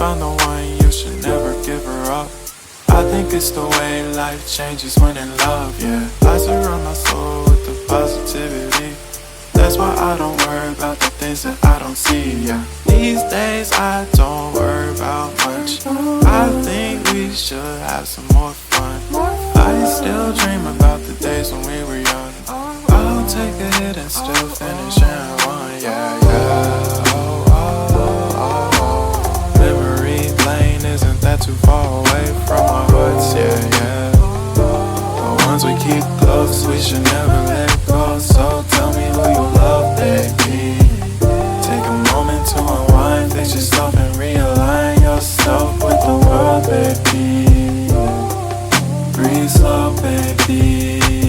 found the one, you should never give her up. I think it's the way life changes when in love, yeah. I surround my soul with the positivity. That's why I don't worry about the things that I don't see, yeah. These days I don't worry about much. I think we should have some more fun. I still dream about the days when we were young. I'll take a hit and still finish in one, yeah, yeah. Oh, oh, oh, oh. Memory lane, isn't that too far away from our hearts, yeah, yeah. The ones we keep close, we should never let go. So tell me who you love, baby. Take a moment to unwind, fix yourself and realign yourself with the world, baby. Breathe slow, baby.